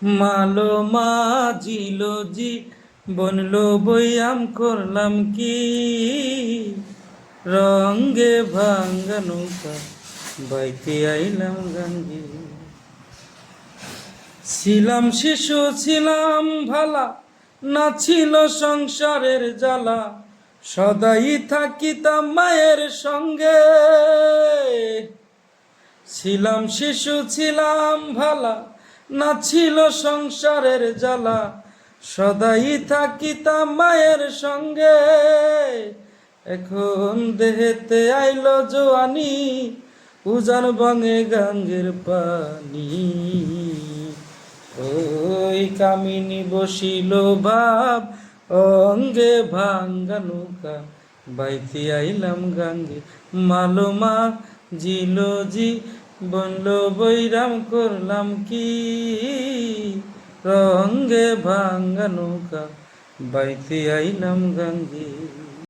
মালো মাজিলো জি বনলো বইয়াম করলাম কি রঙ্গে ভাঙ্গা নৌকা বাইতে আইলাম গাঙ্গে। ছিলাম শিশু ছিলাম ভালা, না ছিল সংসারের জ্বালা, সদাই থাকিতাম মায়ের সঙ্গে। ছিলাম শিশু ছিলাম ভালা, না ছিল সংসারের জ্বালা, সদাই থাকিতাম মায়ের সঙ্গে। এখন দেহেতে আইলো জোয়ানি, উজান বঙে গাঙ্গের পানি। ওই কামিনী বসিল ভাব, অঙ্গে ভাঙ্গা নৌকা বাইতে আইলাম গাঙ্গে। মালোমা জিলো জি বনলো বৈরাম করলাম কি রঙ্গে ভাঙ্গা নৌকা বাইতে আইলাম গাঙ্গে।